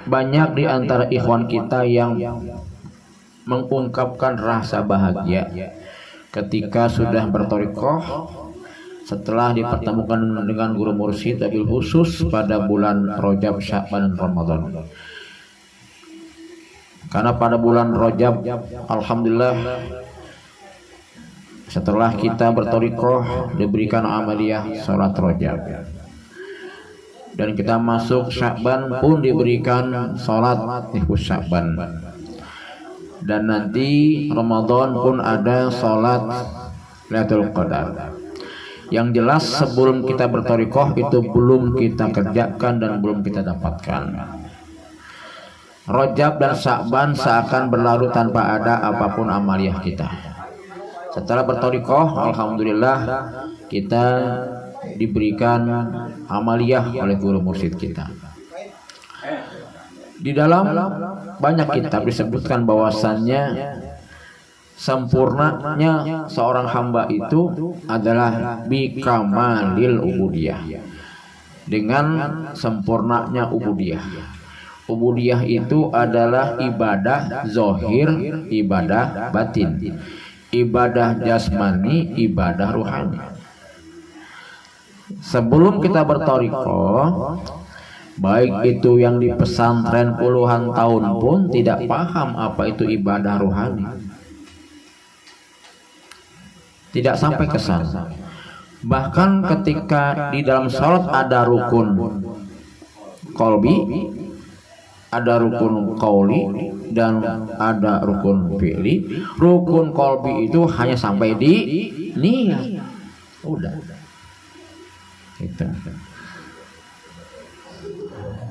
banyak di antara ikhwan kita yang mengungkapkan rasa bahagia ketika sudah berthariqah setelah dipertemukan dengan guru mursyid wabil khusus pada bulan Rajab, Sya'ban, dan Ramadan. Karena pada bulan Rajab, alhamdulillah, setelah kita berthariqah diberikan amaliyah sholat Rajab, dan kita masuk Sya'ban pun diberikan sholat ikhus Sya'ban, dan nanti Ramadan pun ada sholat Lailatul Qadar. Yang jelas sebelum kita berthariqah itu belum kita kerjakan dan belum kita dapatkan. Rajab dan Sya'ban seakan berlalu tanpa ada apapun amaliyah kita. Setelah berthariqah, alhamdulillah kita diberikan amaliyah oleh guru mursyid kita. Di dalam banyak kitab disebutkan bahwasannya sempurnanya seorang hamba itu adalah bikamalil ubudiyah, dengan sempurnanya ubudiyah. Ubudiyah itu adalah ibadah zahir, ibadah batin, ibadah jasmani, ibadah ruhani. Sebelum kita berthariqah, baik itu yang di pesantren puluhan tahun pun tidak paham apa itu ibadah ruhani. Tidak sampai ke sana. Bahkan ketika di dalam sholat ada rukun qalbi, ada rukun qauli, dan ada rukun fi'li. Rukun qalbi itu hanya sampai di niat. Udah. Gitu.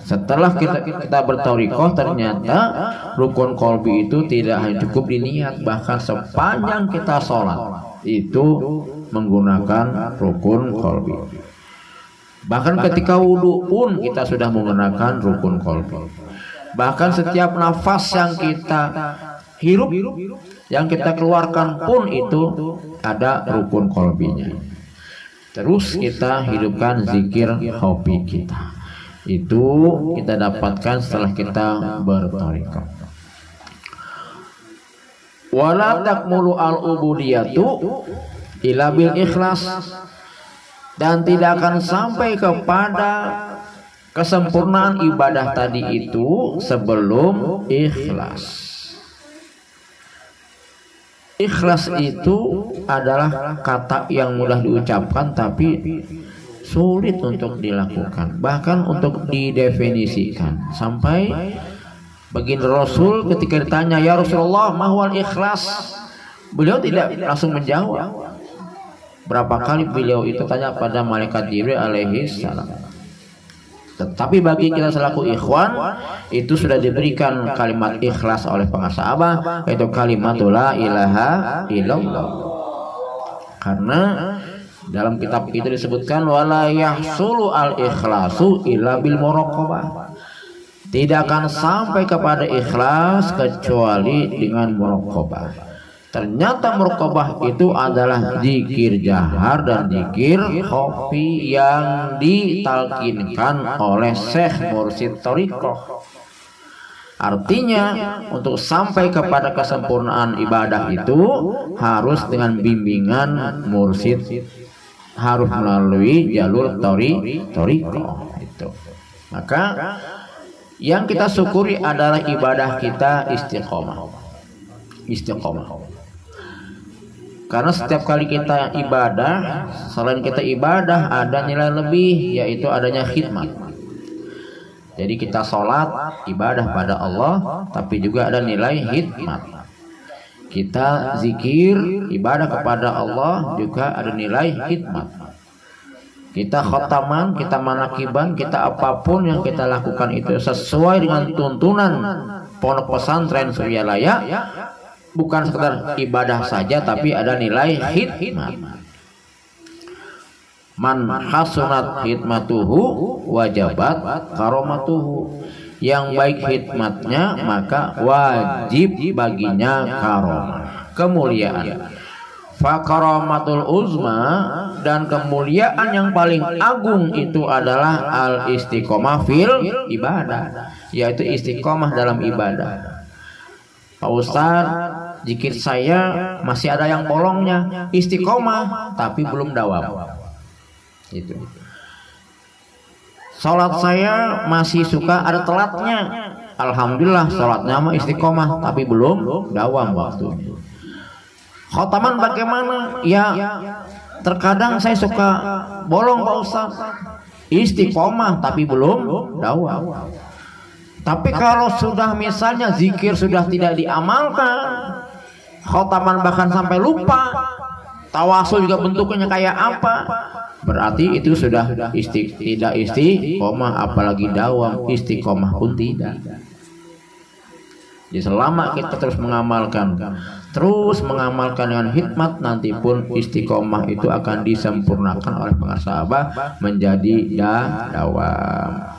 Setelah kita berthariqah, ternyata rukun qalbi itu tidak hanya cukup di niat, bahkan sepanjang kita sholat itu menggunakan rukun qalbi. Bahkan ketika wudhu pun kita sudah menggunakan rukun qalbi. Bahkan setiap nafas yang kita hirup, yang kita keluarkan pun itu ada rukun qalbinya. Terus kita hidupkan zikir hobi kita. Itu kita dapatkan setelah kita berthariqah. Wala takmulu al-ubudiyatu illa bil ikhlas, dan tidak akan sampai kepada kesempurnaan ibadah tadi itu sebelum ikhlas. Ikhlas itu adalah kata yang mudah diucapkan tapi sulit untuk dilakukan, bahkan untuk didefinisikan. Sampai baginda Rasul ketika ditanya, "Ya Rasulullah, mahwal ikhlas?" Beliau tidak langsung menjawab. Berapa kali beliau itu tanya pada malaikat Jibril alaihi salam. Tetapi bagi kita selaku ikhwan, itu sudah diberikan kalimat ikhlas oleh para sahabat, yaitu kalimat la ilaha illallah. Karena dalam kitab itu disebutkan wala yahsulu al ikhlasu illa bil muraqabah. Tidak akan sampai kepada ikhlas kecuali dengan muraqabah. Ternyata muraqabah itu adalah zikir jahar dan zikir khafi yang ditalkinkan oleh Syekh Mursyid Thariqah. Artinya untuk sampai kepada kesempurnaan ibadah itu harus dengan bimbingan mursyid, harus melalui jalur thariqah itu. Maka yang kita syukuri adalah ibadah kita istiqomah. Karena setiap kali kita ibadah, selain kita ibadah ada nilai lebih, yaitu adanya khidmat. Jadi kita sholat ibadah pada Allah, tapi juga ada nilai khidmat. Kita zikir ibadah kepada Allah, juga ada nilai khidmat. Kita khotaman, kita manakiban, kita apapun yang kita lakukan itu sesuai dengan tuntunan pondok pesantren Suryalaya, bukan sekedar ibadah saja tapi ada nilai khidmat. Man hasunat khidmatuhu wajabat karomatuhu. Yang baik khidmatnya maka wajib baginya karomah, kemuliaan. Fakaramatul uzma, dan kemuliaan yang paling agung itu adalah al istiqomah fil ibadah, yaitu istiqomah dalam ibadah. Pak Ustadz, zikir saya masih ada yang bolongnya, istiqomah tapi belum dawam. Itu. Salat saya masih suka ada telatnya, alhamdulillah salatnya mah istiqomah tapi belum dawam waktunya. Khotaman bagaimana? Ya terkadang saya suka bolong Pak Ustaz, istiqomah tapi belum dawam. Tapi kalau sudah misalnya zikir sudah tidak diamalkan, khotaman bahkan sampai lupa, tawasul juga bentuknya kayak apa, berarti itu sudah tidak istiqomah, apalagi dawam, istiqomah pun tidak. Jadi selama kita terus mengamalkan dengan hikmat, nanti pun istiqomah itu akan disempurnakan oleh para sahabat menjadi dawam.